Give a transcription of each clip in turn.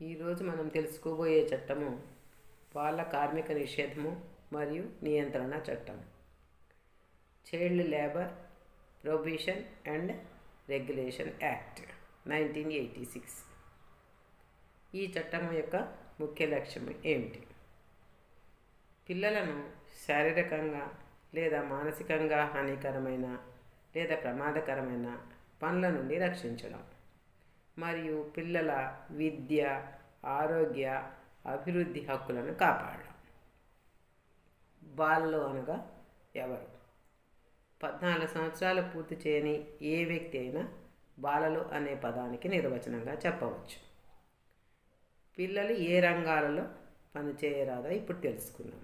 ఈరోజు మనం తెలుసుకోబోయే చట్టము బాల కార్మిక నిషేధము మరియు నియంత్రణ చట్టం. Child labour prohibition and regulation act 1986. ఈ చట్టం యొక్క ముఖ్య లక్ష్యం ఏమిటి? పిల్లలను శారీరకంగా లేదా మానసికంగా హానికరమైన లేదా ప్రమాదకరమైన పనుల నుండి రక్షించడం మరియు పిల్లల విద్య, ఆరోగ్య, అభివృద్ధి హక్కులను కాపాడడం. బాలలు అనగా ఎవరు? 14 సంవత్సరాలు పూర్తి చేయని ఏ వ్యక్తి అయినా బాలలు అనే పదానికి నిర్వచనంగా చెప్పవచ్చు. పిల్లలు ఏ రంగాలలో పనిచేయరాదో ఇప్పుడు తెలుసుకుందాం.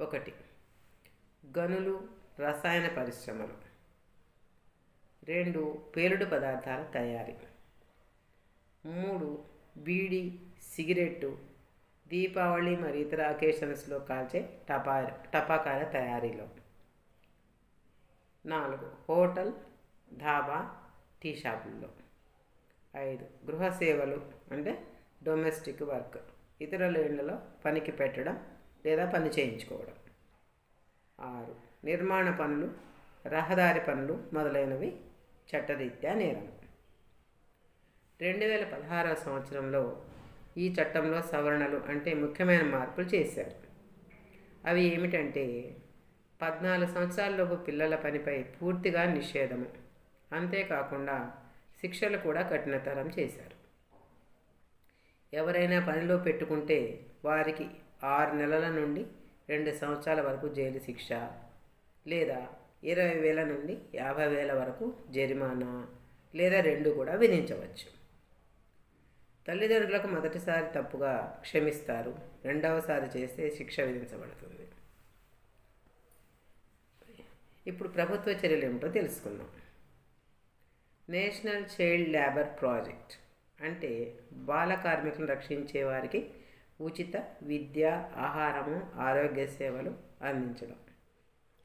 1. గనులు, రసాయన పరిశ్రమలు. 2. పేలుడు పదార్థాల తయారీ. 3. బీడి, సిగరెట్టు, దీపావళి మరియు ఇతర అకేషన్స్లో కాల్చే టపాకాయల తయారీలో. 4. హోటల్, ధాబా, టీ షాపుల్లో. 5. గృహ సేవలు అంటే డొమెస్టిక్ వర్క్, ఇతరుల ఇళ్లలో పనికి పెట్టడం లేదా పని చేయించుకోవడం. 6. నిర్మాణ పనులు, రహదారి పనులు మొదలైనవి చట్టరీత్యా నేరం. 2016 సంవత్సరంలో ఈ చట్టంలో సవరణలు అంటే ముఖ్యమైన మార్పులు చేశారు. అవి ఏమిటంటే 14 సంవత్సరాలలోపు పిల్లల పనిపై పూర్తిగా నిషేధము, అంతేకాకుండా శిక్షలు కూడా కఠినతరం చేశారు. ఎవరైనా పనిలో పెట్టుకుంటే వారికి 6 నెలల నుండి 2 సంవత్సరాల వరకు జైలు శిక్ష లేదా 20,000 నుండి 50,000 వరకు జరిమానా లేదా 2 కూడా విధించవచ్చు. తల్లిదండ్రులకు మొదటిసారి తప్పుగా క్షమిస్తారు, రెండవసారి చేస్తే శిక్ష విధించబడుతుంది. ఇప్పుడు ప్రభుత్వ చర్యలు ఏమిటో తెలుసుకుందాం. నేషనల్ చైల్డ్ లేబర్ ప్రాజెక్ట్ అంటే బాల కార్మికులను రక్షించే వారికి ఉచిత విద్య, ఆహారము, ఆరోగ్య సేవలు అందించడం.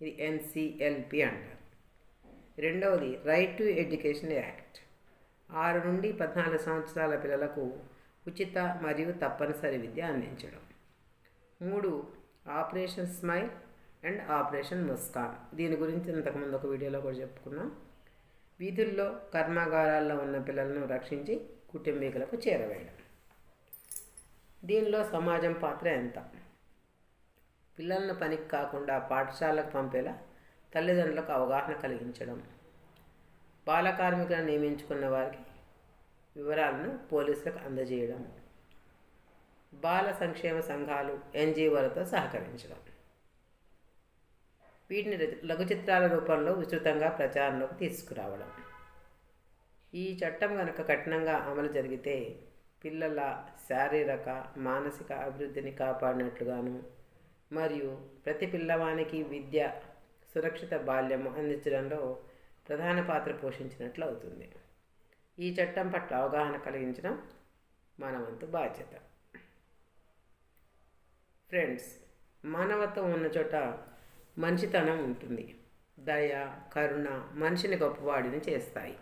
ఇది NCLP అంటారు. 2వది రైట్ టు ఎడ్యుకేషన్ యాక్ట్. 6 నుండి 14 సంవత్సరాల పిల్లలకు ఉచిత మరియు తప్పనిసరి విద్య అందించడం. 3. Operation smile and operation Muskaan. దీని గురించి ఇంతకుముందు ఒక వీడియోలో కూడా చెప్పుకున్నాం. వీధుల్లో, కర్మాగారాల్లో ఉన్న పిల్లలను రక్షించి కుటుంబీకులకు చేరవేయడం. దీనిలో సమాజం పాత్ర ఎంత? పిల్లలను పనికి కాకుండా పాఠశాలకు పంపేలా తల్లిదండ్రులకు అవగాహన కలిగించడం. బాల కార్మికులను నియమించుకున్న వారికి వివరాలను పోలీసులకు అందజేయడం. బాల సంక్షేమ సంఘాలు, NGOలతో సహకరించడం. వీటిని లఘు చిత్రాల రూపంలో విస్తృతంగా ప్రచారంలోకి తీసుకురావడం. ఈ చట్టం కనుక కఠినంగా అమలు జరిగితే పిల్లల శారీరక, మానసిక అభివృద్ధిని కాపాడినట్లుగాను మరియు ప్రతి పిల్లవానికి విద్య, సురక్షిత బాల్యము అందించడంలో ప్రధాన పాత్ర పోషించినట్లు అవుతుంది. ఈ చట్టం పట్ల అవగాహన కలిగించడం మన వంతు బాధ్యత. ఫ్రెండ్స్, మానవత్వం ఉన్న చోట మంచితనం ఉంటుంది. దయ, కరుణ మనిషిని గొప్పవాడిని చేస్తాయి.